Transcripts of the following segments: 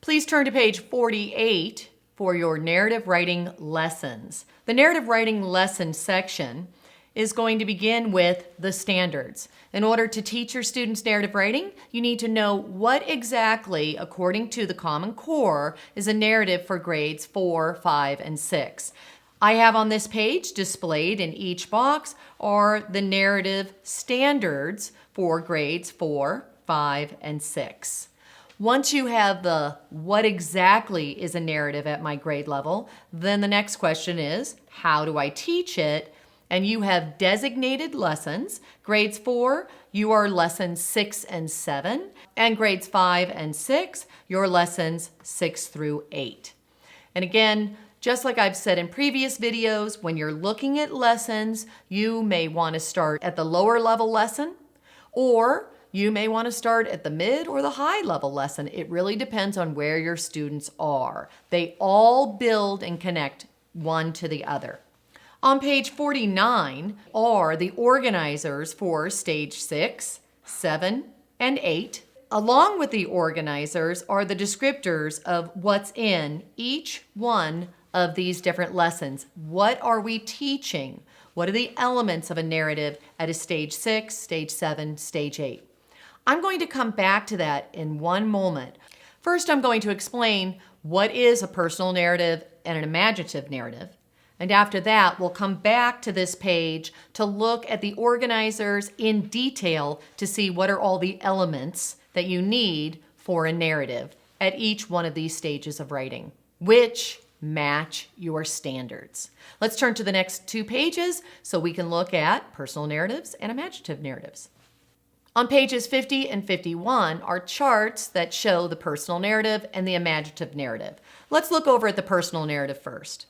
Please turn to page 48 for your narrative writing lessons. The narrative writing lesson section is going to begin with the standards. In order to teach your students narrative writing, you need to know what exactly, according to the Common Core, is a narrative for grades 4, 5, and 6. I have on this page, displayed in each box, are the narrative standards for grades 4, 5, and 6. Once you have the what exactly is a narrative at my grade level, then the next question is, how do I teach it? And you have designated lessons. Grades 4, you are lessons 6 and 7. And grades 5 and 6, your lessons 6 through 8. And again, just like I've said in previous videos, when you're looking at lessons, you may want to start at the lower level lesson, or you may want to start at the mid or the high level lesson. It really depends on where your students are. They all build and connect one to the other. On page 49 are the organizers for stage 6, 7, and 8. Along with the organizers are the descriptors of what's in each one of these different lessons. What are we teaching? What are the elements of a narrative at a stage 6, stage 7, stage 8? I'm going to come back to that in one moment. First, I'm going to explain what is a personal narrative and an imaginative narrative. And after that, we'll come back to this page to look at the organizers in detail to see what are all the elements that you need for a narrative at each one of these stages of writing, which match your standards. Let's turn to the next 2 pages so we can look at personal narratives and imaginative narratives. On pages 50 and 51 are charts that show the personal narrative and the imaginative narrative. Let's look over at the personal narrative first.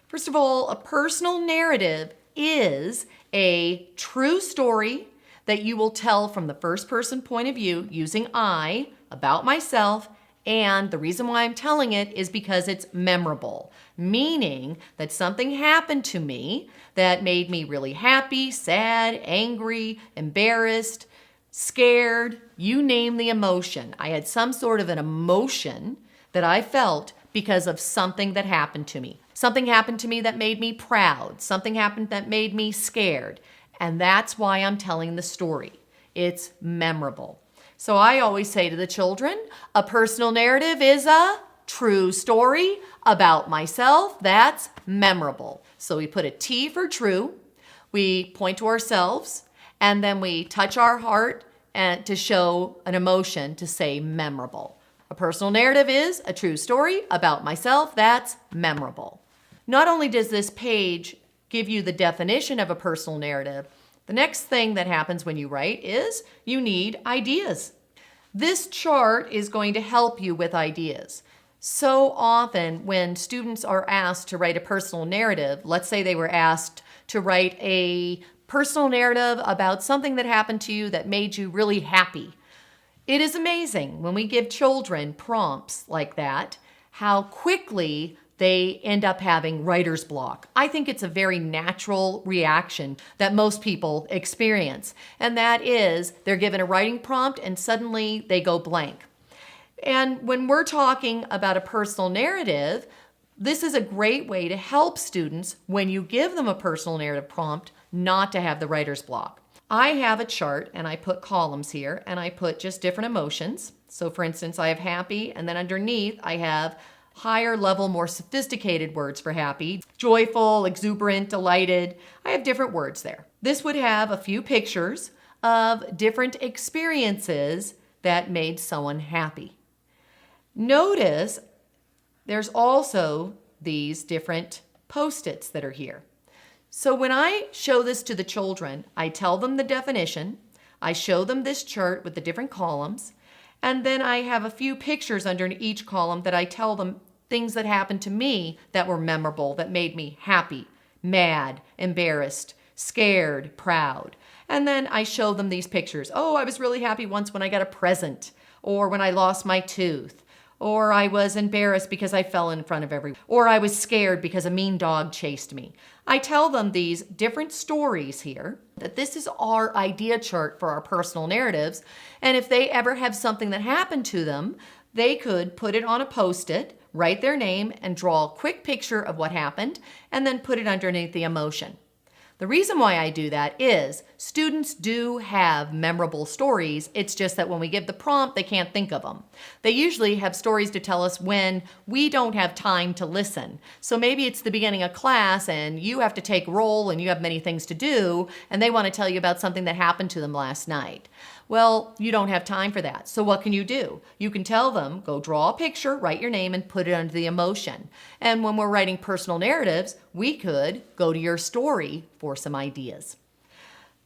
First of all, a personal narrative is a true story that you will tell from the first person point of view using I, about myself, and the reason why I'm telling it is because it's memorable, meaning that something happened to me that made me really happy, sad, angry, embarrassed, scared, you name the emotion. I had some sort of an emotion that I felt because of something that happened to me. Something happened to me that made me proud. Something happened that made me scared. And that's why I'm telling the story. It's memorable. So I always say to the children, a personal narrative is a true story about myself that's memorable. So we put a T for true, we point to ourselves, and then we touch our heart and to show an emotion to say memorable. A personal narrative is a true story about myself that's memorable. Not only does this page give you the definition of a personal narrative, the next thing that happens when you write is you need ideas. This chart is going to help you with ideas. So often when students are asked to write a personal narrative, let's say they were asked to write a personal narrative about something that happened to you that made you really happy. It is amazing when we give children prompts like that, how quickly they end up having writer's block. I think it's a very natural reaction that most people experience. And that is they're given a writing prompt and suddenly they go blank. And when we're talking about a personal narrative, this is a great way to help students when you give them a personal narrative prompt not to have the writer's block. I have a chart and I put columns here and I put just different emotions. So for instance, I have happy, and then underneath I have higher level, more sophisticated words for happy, joyful, exuberant, delighted. I have different words there. This would have a few pictures of different experiences that made someone happy. Notice there's also these different Post-its that are here. So when I show this to the children, I tell them the definition, I show them this chart with the different columns, and then I have a few pictures under each column that I tell them things that happened to me that were memorable, that made me happy, mad, embarrassed, scared, proud. And then I show them these pictures. Oh, I was really happy once when I got a present, or when I lost my tooth, or I was embarrassed because I fell in front of everyone, or I was scared because a mean dog chased me. I tell them these different stories here, that this is our idea chart for our personal narratives, and if they ever have something that happened to them They could put it on a Post-it, write their name, and draw a quick picture of what happened, and then put it underneath the emotion. The reason why I do that is students do have memorable stories. It's just that when we give the prompt, they can't think of them. They usually have stories to tell us when we don't have time to listen. So maybe it's the beginning of class and you have to take roll and you have many things to do, and they want to tell you about something that happened to them last night. Well, you don't have time for that. So what can you do? You can tell them, go draw a picture, write your name, and put it under the emotion. And when we're writing personal narratives, we could go to your story for some ideas.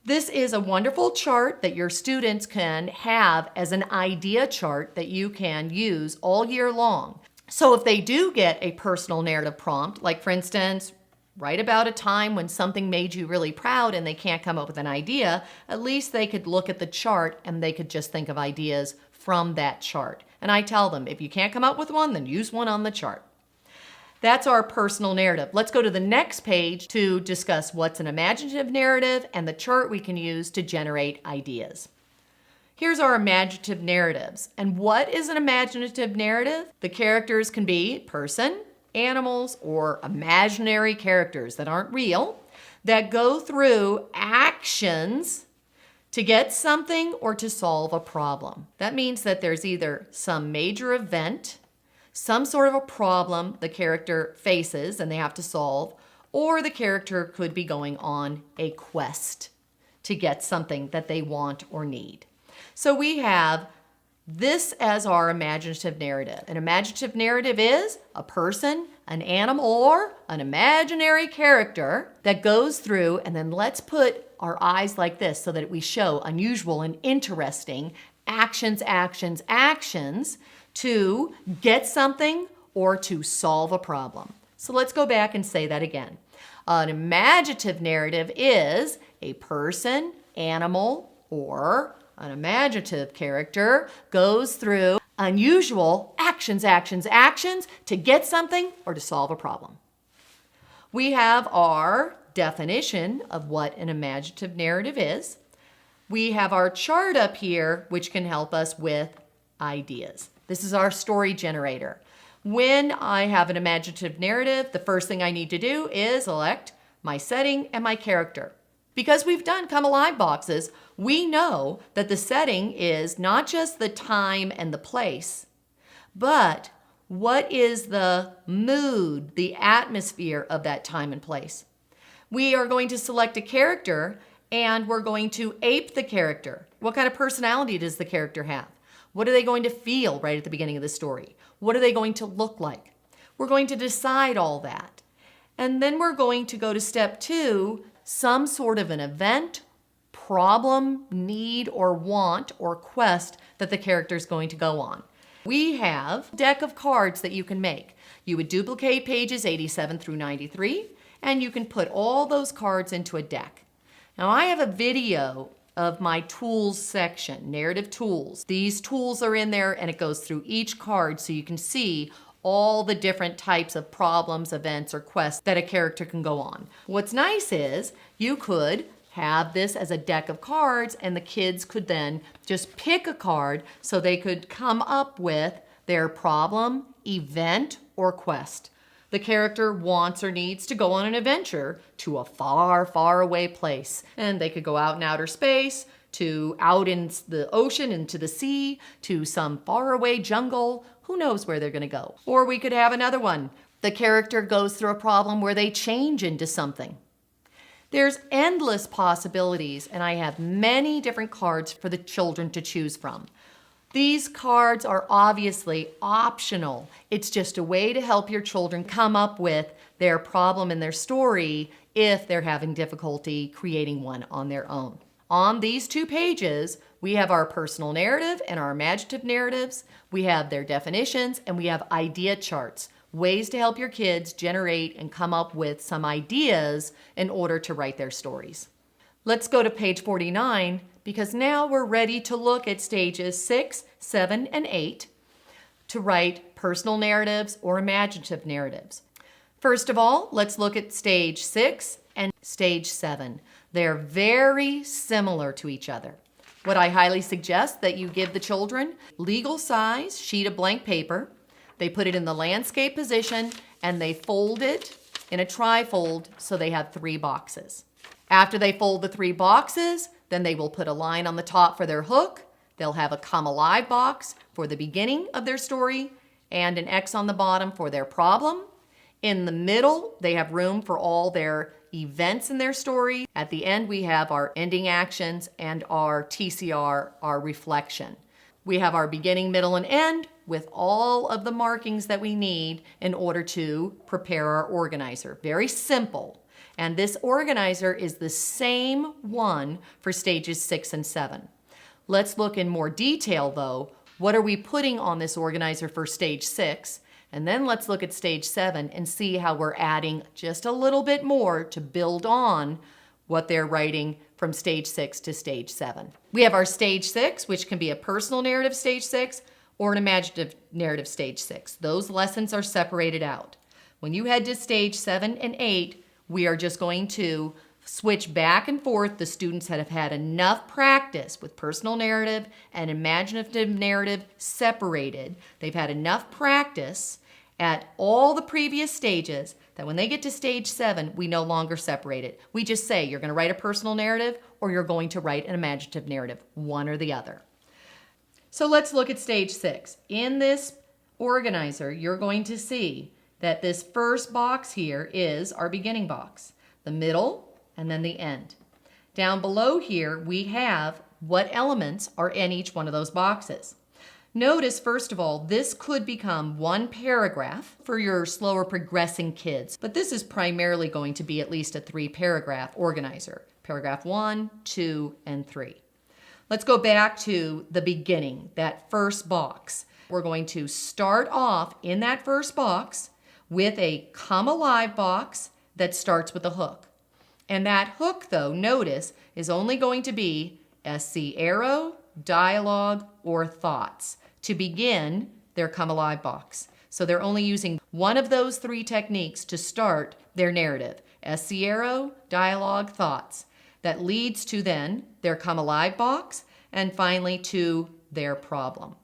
This is a wonderful chart that your students can have as an idea chart that you can use all year long. So if they do get a personal narrative prompt, like for instance, write about a time when something made you really proud and they can't come up with an idea, at least they could look at the chart and they could just think of ideas from that chart. And I tell them, if you can't come up with one, then use one on the chart. That's our personal narrative. Let's go to the next page to discuss what's an imaginative narrative and the chart we can use to generate ideas. Here's our imaginative narratives. And what is an imaginative narrative? The characters can be person, animals, or imaginary characters that aren't real, that go through actions to get something or to solve a problem. That means that there's either some major event, some sort of a problem the character faces and they have to solve, or the character could be going on a quest to get something that they want or need. So we have this as our imaginative narrative. An imaginative narrative is a person, an animal, or an imaginary character that goes through, and then let's put our eyes like this so that we show unusual and interesting actions to get something or to solve a problem. So let's go back and say that again. An imaginative narrative is a person, animal, or an imaginative character goes through unusual actions to get something or to solve a problem. We have our definition of what an imaginative narrative is. We have our chart up here, which can help us with ideas. This is our story generator. When I have an imaginative narrative, the first thing I need to do is select my setting and my character. Because we've done Come Alive boxes, we know that the setting is not just the time and the place, but what is the mood, the atmosphere of that time and place. We are going to select a character and we're going to ape the character. What kind of personality does the character have? What are they going to feel right at the beginning of the story? What are they going to look like? We're going to decide all that. And then we're going to go to step 2, some sort of an event, problem, need, or want, or quest that the character is going to go on. We have a deck of cards that you can make. You would duplicate pages 87 through 93, and you can put all those cards into a deck. Now I have a video of my tools section, narrative tools. These tools are in there and it goes through each card so you can see all the different types of problems, events, or quests that a character can go on. What's nice is you could have this as a deck of cards and the kids could then just pick a card so they could come up with their problem, event, or quest. The character wants or needs to go on an adventure to a far, far away place. And they could go out in outer space, to out in the ocean, into the sea, to some faraway jungle. Who knows where they're going to go? Or we could have another one. The character goes through a problem where they change into something. There's endless possibilities, and I have many different cards for the children to choose from. These cards are obviously optional. It's just a way to help your children come up with their problem and their story if they're having difficulty creating one on their own. On these 2 pages, we have our personal narrative and our imaginative narratives. We have their definitions and we have idea charts, ways to help your kids generate and come up with some ideas in order to write their stories. Let's go to page 49 because now we're ready to look at stages 6, 7, and 8 to write personal narratives or imaginative narratives. First of all, let's look at stage 6 and stage 7. They're very similar to each other. what I highly suggest that you give the children, legal size sheet of blank paper. They put it in the landscape position and they fold it in a trifold so they have 3 boxes. After they fold the 3 boxes, then they will put a line on the top for their hook. They'll have a come alive box for the beginning of their story and an X on the bottom for their problem. In the middle, they have room for all their events in their story. At the end, we have our ending actions and our TCR, our reflection. We have our beginning, middle, and end with all of the markings that we need in order to prepare our organizer. Very simple. And this organizer is the same one for stages 6 and 7. Let's look in more detail though. What are we putting on this organizer for stage 6? And then let's look at stage 7 and see how we're adding just a little bit more to build on what they're writing from stage 6 to stage 7. We have our stage 6, which can be a personal narrative stage 6 or an imaginative narrative stage 6. Those lessons are separated out. When you head to stage 7 and 8, we are just going to switch back and forth. The students have had enough practice with personal narrative and imaginative narrative separated. They've had enough practice at all the previous stages that when they get to stage 7, we no longer separate it. We just say you're going to write a personal narrative or you're going to write an imaginative narrative, one or the other. So let's look at stage 6. In this organizer, you're going to see that this first box here is our beginning box, the middle, and then the end. Down below here, we have what elements are in each one of those boxes. Notice, first of all, this could become one paragraph for your slower progressing kids, but this is primarily going to be at least a 3-paragraph organizer. Paragraph 1, 2, and 3. Let's go back to the beginning, that first box. We're going to start off in that first box with a come alive box that starts with a hook. And that hook, though, notice, is only going to be SC arrow, dialogue, or thoughts to begin their come alive box. So they're only using one of those 3 techniques to start their narrative. SC arrow, dialogue, thoughts. That leads to then their come alive box and finally to their problem.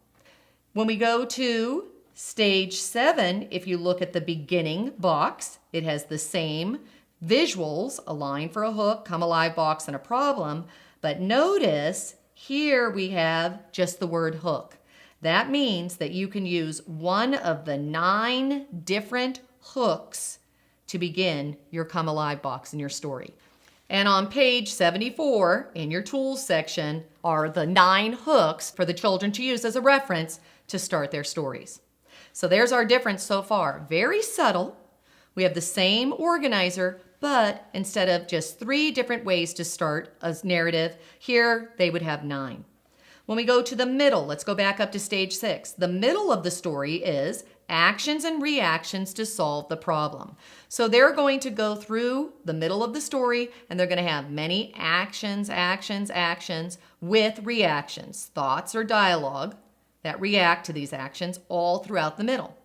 When we go to stage 7, if you look at the beginning box, it has the same visuals, a line for a hook, come alive box, and a problem. But notice here we have just the word hook. That means that you can use one of the 9 different hooks to begin your come alive box in your story. And on page 74 in your tools section are the 9 hooks for the children to use as a reference to start their stories. So there's our difference so far. Very subtle. We have the same organizer, but instead of just 3 different ways to start a narrative, here they would have 9. When we go to the middle, let's go back up to stage 6. The middle of the story is actions and reactions to solve the problem. So they're going to go through the middle of the story and they're going to have many actions with reactions, thoughts or dialogue that react to these actions all throughout the middle.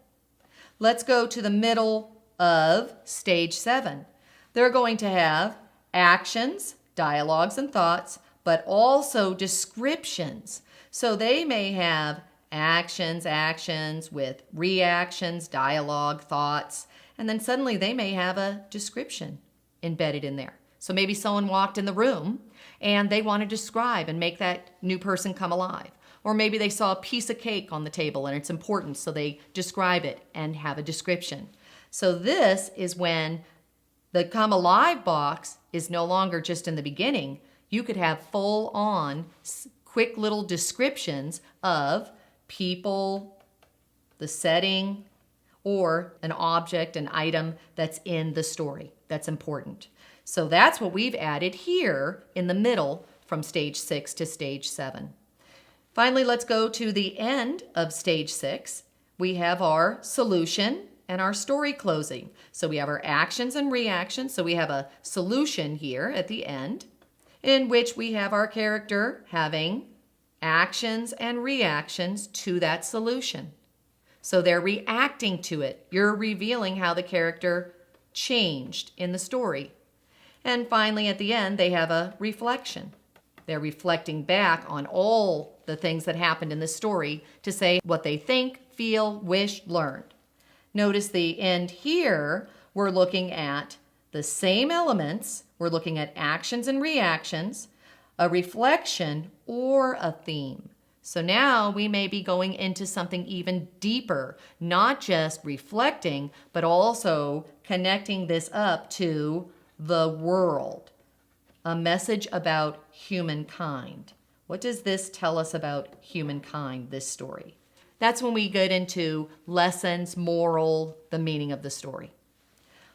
Let's go to the middle of stage 7. They're going to have actions, dialogues, and thoughts, but also descriptions. So they may have actions with reactions, dialogue, thoughts, and then suddenly they may have a description embedded in there. So maybe someone walked in the room and they want to describe and make that new person come alive. Or maybe they saw a piece of cake on the table and it's important, so they describe it and have a description. So this is when the come alive box is no longer just in the beginning. You could have full on quick little descriptions of people, the setting, or an object, an item that's in the story that's important. So that's what we've added here in the middle from stage 6 to stage 7. Finally, let's go to the end of stage 6. We have our solution and our story closing. So we have our actions and reactions. So we have a solution here at the end in which we have our character having actions and reactions to that solution. So they're reacting to it. You're revealing how the character changed in the story. And finally, at the end, they have a reflection. They're reflecting back on all the things that happened in the story to say what they think, feel, wish, learned. Notice the end here, we're looking at the same elements. We're looking at actions and reactions, a reflection, or a theme. So now we may be going into something even deeper, not just reflecting, but also connecting this up to the world. A message about humankind. What does this tell us about humankind, this story? That's when we get into lessons, moral, the meaning of the story.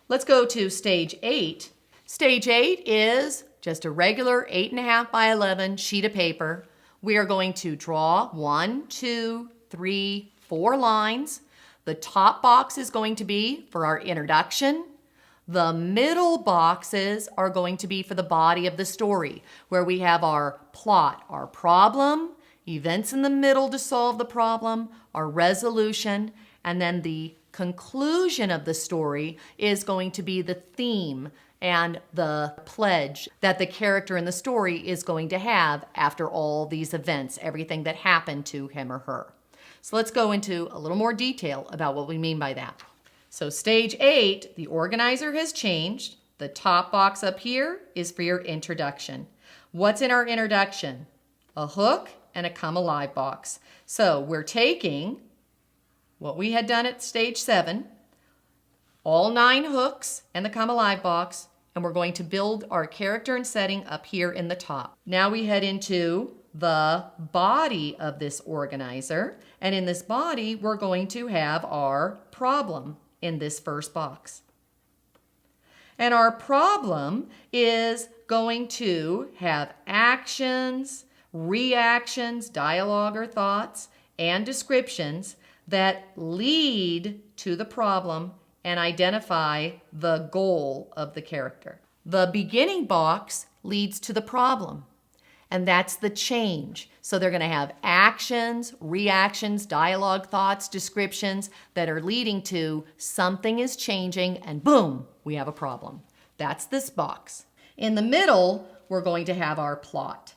Let's go to stage 8. Stage 8 is just a regular 8.5 by 11 sheet of paper. We are going to draw 1, 2, 3, 4 lines. The top box is going to be for our introduction. The middle boxes are going to be for the body of the story, where we have our plot, our problem, events in the middle to solve the problem, our resolution, and then the conclusion of the story is going to be the theme and the pledge that the character in the story is going to have after all these events, everything that happened to him or her. So let's go into a little more detail about what we mean by that. So stage 8, the organizer has changed. The top box up here is for your introduction. What's in our introduction? A hook and a come alive box. So we're taking what we had done at stage 7, all 9 hooks and the come alive box, and we're going to build our character and setting up here in the top. Now we head into the body of this organizer, and in this body we're going to have our problem in this first box. And our problem is going to have actions, reactions, dialogue or thoughts, and descriptions that lead to the problem and identify the goal of the character. The beginning box leads to the problem, and that's the change. So they're going to have actions, reactions, dialogue, thoughts, descriptions that are leading to something is changing, and boom, we have a problem. That's this box. In the middle, we're going to have our plot.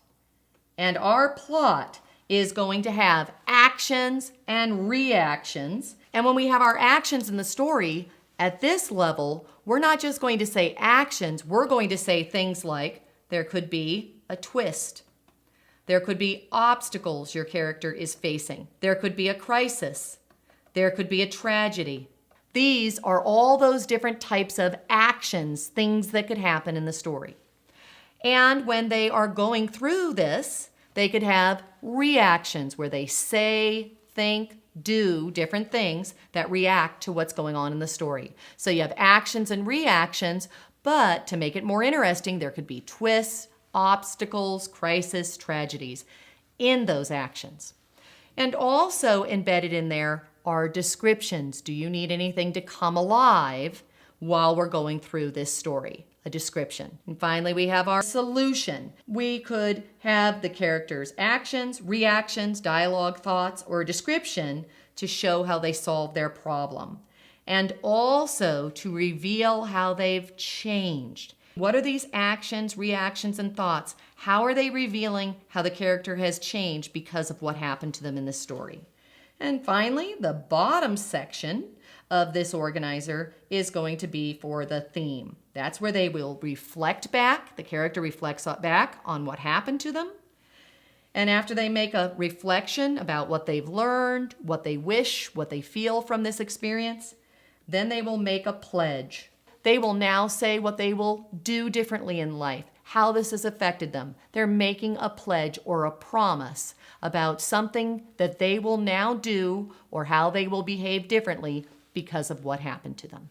And our plot is going to have actions and reactions. And when we have our actions in the story, at this level, we're not just going to say actions, we're going to say things like there could be a twist. There could be obstacles your character is facing. There could be a crisis. There could be a tragedy. These are all those different types of actions, things that could happen in the story. And when they are going through this, they could have reactions where they say, think, do different things that react to what's going on in the story. So you have actions and reactions, but to make it more interesting, there could be twists, obstacles, crisis, tragedies in those actions. And also embedded in there are descriptions. Do you need anything to come alive while we're going through this story? A description. And finally, we have our solution. We could have the character's actions, reactions, dialogue, thoughts, or a description to show how they solve their problem. And also to reveal how they've changed. What are these actions, reactions, and thoughts? How are they revealing how the character has changed because of what happened to them in this story? And finally, the bottom section of this organizer is going to be for the theme. That's where they will reflect back, the character reflects back on what happened to them. And after they make a reflection about what they've learned, what they wish, what they feel from this experience, then they will make a pledge. They will now say what they will do differently in life, how this has affected them. They're making a pledge or a promise about something that they will now do or how they will behave differently because of what happened to them.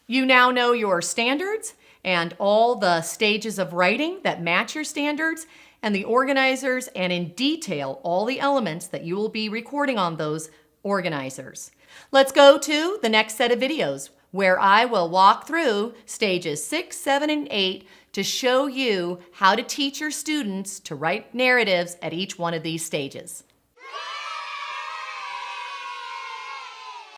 You now know your standards and all the stages of writing that match your standards and the organizers, and in detail all the elements that you will be recording on those organizers. Let's go to the next set of videos where I will walk through stages 6, 7, and 8 to show you how to teach your students to write narratives at each one of these stages.